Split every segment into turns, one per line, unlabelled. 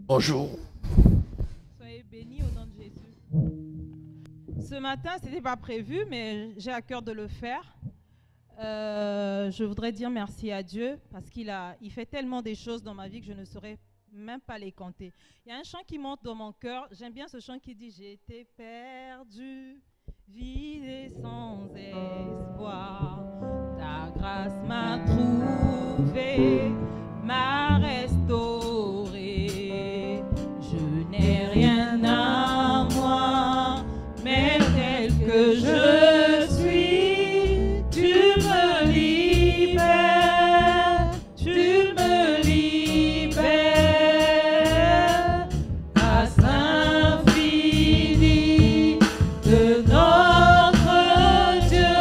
Bonjour.
Soyez bénis au nom de Jésus. Ce matin, ce n'était pas prévu, mais j'ai à cœur de le faire. Je voudrais dire merci à Dieu parce il fait tellement des choses dans ma vie que je ne saurais même pas les compter. Il y a un chant qui monte dans mon cœur. J'aime bien ce chant qui dit « J'étais perdu, vide et sans espoir. Ta grâce m'a trouvé, m'a restauré. Je n'ai rien à moi, mais tel que je suis, tu me libères, tu me libères. Grâce infinie de notre Dieu,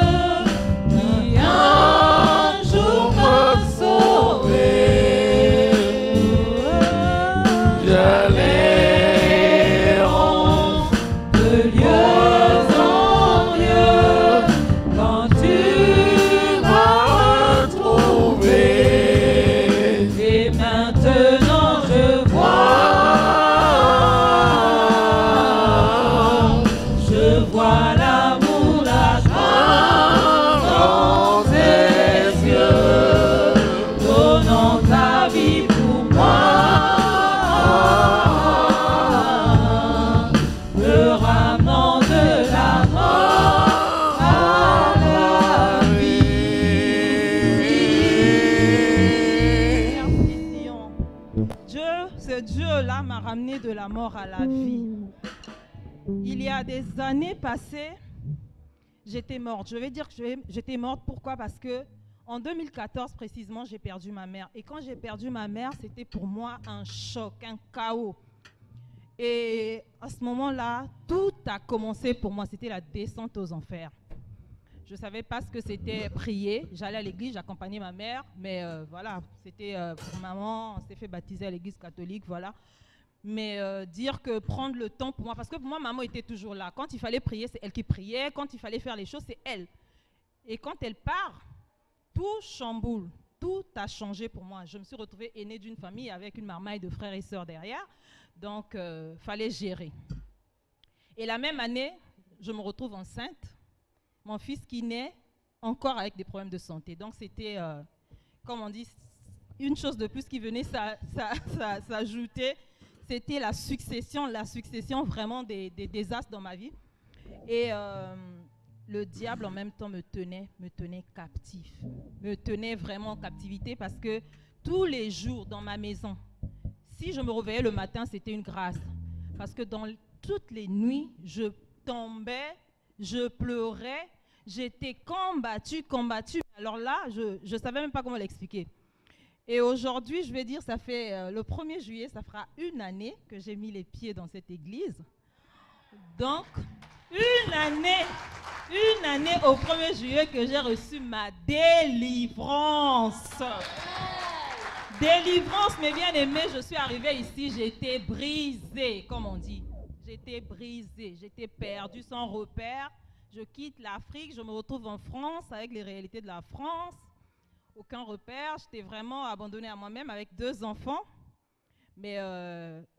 qui un jour m'a sauvé.
J'allais en
De lieu en lieu, quand tu m'as
retrouvé.
et maintenant je vois l'amour, la joie dans tes yeux, donnant ta vie pour moi, me ramenant de la mort à la vie. Merci Sion. Ce Dieu-là m'a ramené de la mort à la vie. Il y a des années passées, j'étais morte. Je vais dire que j'étais morte. Pourquoi? Parce que en 2014 précisément, j'ai perdu ma mère. Et quand j'ai perdu ma mère, c'était pour moi un choc, un chaos. Et à ce moment-là, tout a commencé pour moi. C'était la descente aux enfers. Je ne savais pas ce que c'était prier. J'allais à l'église, j'accompagnais ma mère. Mais voilà, c'était pour maman. On s'est fait baptiser à l'église catholique, voilà. Mais dire que prendre le temps pour moi, parce que pour moi, maman était toujours là. Quand il fallait prier, c'est elle qui priait. Quand il fallait faire les choses, c'est elle. Et quand elle part, tout chamboule. Tout a changé pour moi. Je me suis retrouvée aînée d'une famille avec une marmaille de frères et sœurs derrière. Donc, fallait gérer. Et la même année, je me retrouve enceinte. Mon fils qui naît encore avec des problèmes de santé. Donc, c'était, comme on dit, une chose de plus qui venait s'ajouter. C'était la succession vraiment des désastres dans ma vie. Et le diable en même temps me tenait captif. Me tenait vraiment en captivité parce que tous les jours dans ma maison, si je me réveillais le matin, c'était une grâce. Parce que dans toutes les nuits, je tombais, je pleurais, j'étais combattue. Alors là, je ne savais même pas comment l'expliquer. Et aujourd'hui, je vais dire, ça fait le 1er juillet, ça fera une année que j'ai mis les pieds dans cette église. Donc, une année au 1er juillet que j'ai reçu ma délivrance. Délivrance, mes bien-aimés, je suis arrivée ici, j'étais brisée, comme on dit. J'étais brisée, j'étais perdue sans repère. Je quitte l'Afrique, je me retrouve en France avec les réalités de la France. Aucun repère, j'étais vraiment abandonnée à moi-même avec 2 enfants. Mais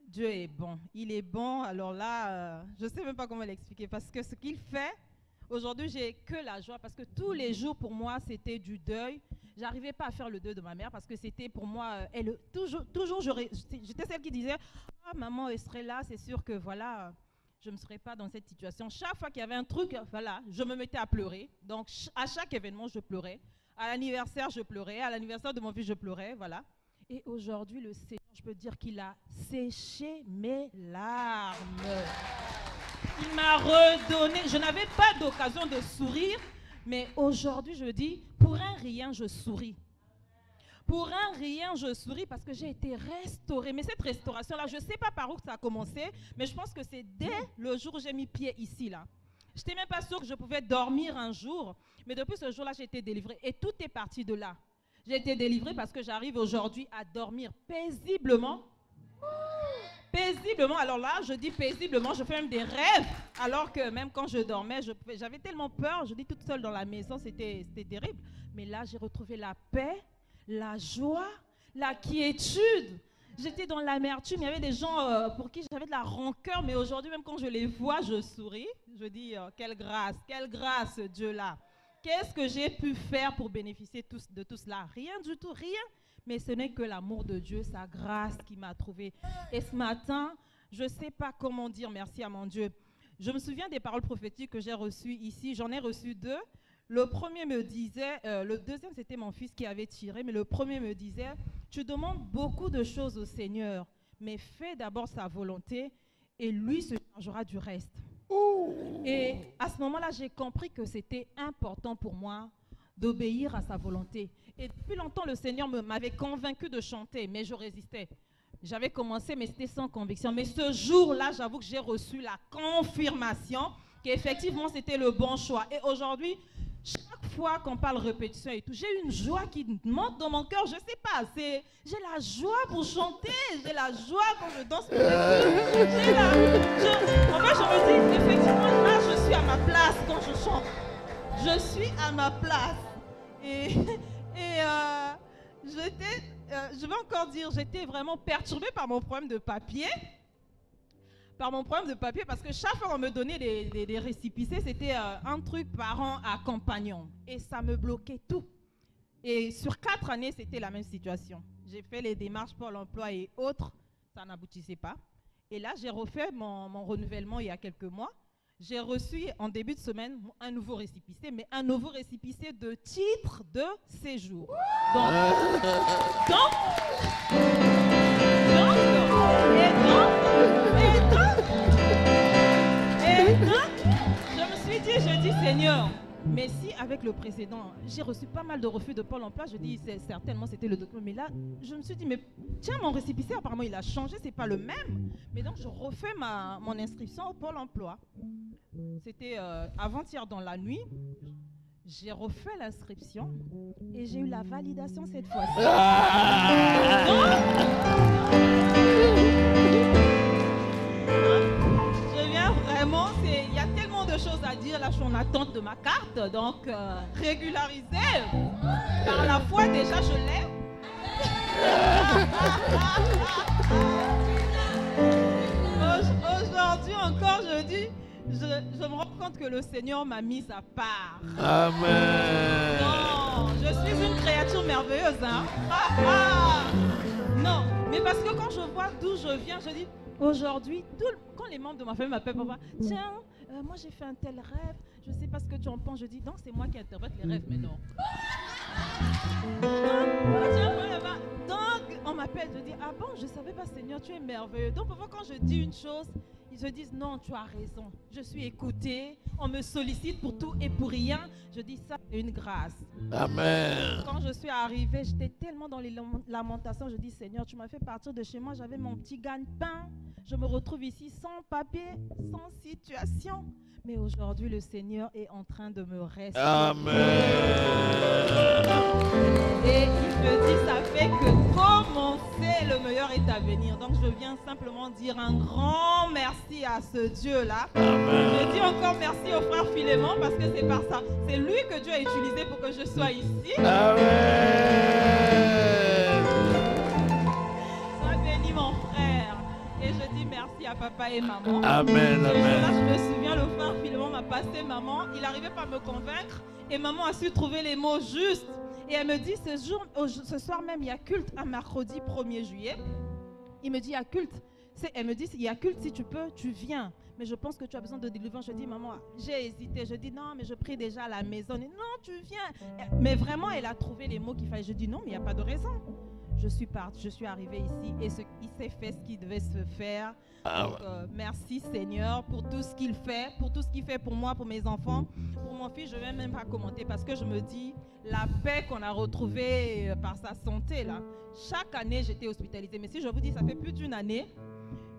Dieu est bon, il est bon. Alors là, je ne sais même pas comment l'expliquer parce que ce qu'il fait, aujourd'hui, j'ai que la joie parce que tous les jours pour moi, c'était du deuil. J'arrivais pas à faire le deuil de ma mère parce que c'était pour moi, toujours j'étais celle qui disait « Ah, maman, elle serait là, c'est sûr que voilà, je ne serais pas dans cette situation. » Chaque fois qu'il y avait un truc, voilà, je me mettais à pleurer. Donc, à chaque événement, je pleurais. À l'anniversaire, je pleurais. À l'anniversaire de mon fils, je pleurais, voilà. Et aujourd'hui, le Seigneur, je peux dire qu'il a séché mes larmes. Il m'a redonné. Je n'avais pas d'occasion de sourire, mais aujourd'hui, je dis, pour un rien, je souris. Pour un rien, je souris parce que j'ai été restaurée. Mais cette restauration-là, je ne sais pas par où ça a commencé, mais je pense que c'est dès le jour où j'ai mis pied ici, là. Je n'étais même pas sûre que je pouvais dormir un jour, mais depuis ce jour-là, j'ai été délivrée. Et tout est parti de là. J'ai été délivrée parce que j'arrive aujourd'hui à dormir paisiblement. Paisiblement, alors là, je dis paisiblement, je fais même des rêves, alors que même quand je dormais, j'avais tellement peur, je dis toute seule dans la maison, c'était terrible. Mais là, j'ai retrouvé la paix, la joie, la quiétude. J'étais dans l'amertume. Il y avait des gens pour qui j'avais de la rancœur, mais aujourd'hui, même quand je les vois, je souris. Je dis, quelle grâce, Dieu-là. Qu'est-ce que j'ai pu faire pour bénéficier de tout cela? Rien du tout, rien. Mais ce n'est que l'amour de Dieu, sa grâce qui m'a trouvé. Et ce matin, je ne sais pas comment dire merci à mon Dieu. Je me souviens des paroles prophétiques que j'ai reçues ici. J'en ai reçu 2. Le premier me disait, le deuxième c'était mon fils qui avait tiré, mais le premier me disait, tu demandes beaucoup de choses au Seigneur, mais fais d'abord sa volonté et lui se chargera du reste. Et à ce moment-là, j'ai compris que c'était important pour moi d'obéir à sa volonté. Et depuis longtemps, le Seigneur m'avait convaincu de chanter, mais je résistais. J'avais commencé, mais c'était sans conviction. Mais ce jour-là, j'avoue que j'ai reçu la confirmation qu'effectivement, c'était le bon choix. Et aujourd'hui, chaque fois qu'on parle répétition et tout, j'ai une joie qui monte dans mon cœur. Je ne sais pas, j'ai la joie pour chanter, j'ai la joie quand je danse. En fait, je me dis, effectivement, là, je suis à ma place quand je chante. Je suis à ma place. Et je vais encore dire, j'étais vraiment perturbée par mon problème de papier. Parce que chaque fois qu'on me donnait des récépissés, c'était un truc parent à compagnon. Et ça me bloquait tout. Et sur 4 années, c'était la même situation. J'ai fait les démarches pour l'emploi et autres, ça n'aboutissait pas. Et là, j'ai refait mon renouvellement il y a quelques mois. J'ai reçu en début de semaine un nouveau récépissé, mais un nouveau récépissé de titre de séjour. Donc, je dis Seigneur, mais si avec le précédent, j'ai reçu pas mal de refus de Pôle emploi, je dis certainement c'était le document, mais là, je me suis dit, mais tiens, mon récépissé, apparemment il a changé, c'est pas le même. Mais donc je refais mon inscription au Pôle emploi. C'était avant-hier dans la nuit. J'ai refait l'inscription et j'ai eu la validation cette fois-ci. Je viens vraiment, il y a tellement de choses à dire. Là, je suis en attente de ma carte, donc régularisée. Par la foi, déjà, je l'ai. Aujourd'hui encore, je dis, je me rends compte que le Seigneur m'a mis à part.
Amen.
Non, je suis une créature merveilleuse. Hein? Non, mais parce que quand je vois d'où je viens, je dis, aujourd'hui, quand les membres de ma famille m'appellent pour voir, tiens, moi j'ai fait un tel rêve, je ne sais pas ce que tu en penses. Je dis, non, c'est moi qui interprète les rêves, mais non. Donc, on m'appelle, je dis, ah bon, je ne savais pas, Seigneur, tu es merveilleux. Donc, parfois, quand je dis une chose, ils se disent, non, tu as raison. Je suis écoutée, on me sollicite pour tout et pour rien. Je dis, ça, c'est une grâce.
Amen.
Quand je suis arrivée, j'étais tellement dans les lamentations. Je dis, Seigneur, tu m'as fait partir de chez moi. J'avais mon petit gagne-pain. Je me retrouve ici sans papier, sans situation. Mais aujourd'hui, le Seigneur est en train de me restaurer.
Amen.
Et il me dit, ça fait que commencer, le meilleur est à venir. Donc je viens simplement dire un grand merci à ce Dieu-là. Je dis encore merci au frère Philémon parce que c'est par ça. C'est lui que Dieu a utilisé pour que je sois ici.
Amen.
Sois béni mon frère. Et je dis merci à papa et maman.
Amen, amen.
Là, je me souviens, le frère Philémon m'a passé maman. Il n'arrivait pas à me convaincre. Et maman a su trouver les mots justes. Et elle me dit, ce soir même, il y a culte un mercredi 1er juillet. Il me dit, il y a culte. Elle me dit, il y a culte, si tu peux, tu viens. Mais je pense que tu as besoin de délivrance. Je dis, maman, j'ai hésité. Je dis, non, mais je prie déjà à la maison. Et, non, tu viens. Mais vraiment, elle a trouvé les mots qu'il fallait. Je dis, non, mais il n'y a pas de raison. Je suis partie, je suis arrivée ici et il s'est fait ce qui devait se faire. Donc, merci Seigneur pour tout ce qu'il fait, pour tout ce qu'il fait pour moi, pour mes enfants. Pour mon fils, je ne vais même pas commenter parce que je me dis, la paix qu'on a retrouvée par sa santé, là. Chaque année, j'étais hospitalisée. Mais si je vous dis, ça fait plus d'1 année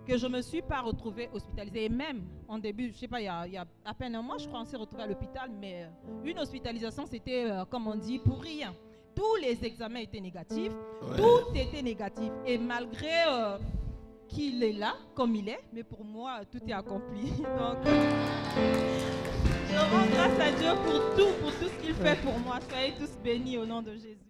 que je ne me suis pas retrouvée hospitalisée. Et même en début, je ne sais pas, il y a à peine un mois, je crois, on s'est retrouvés à l'hôpital. Mais une hospitalisation, c'était, comme on dit, pour rien. Tous les examens étaient négatifs, tout était négatif. Et malgré qu'il est là, comme il est, mais pour moi, tout est accompli. Donc, je rends grâce à Dieu pour tout ce qu'il fait pour moi. Soyez tous bénis au nom de Jésus.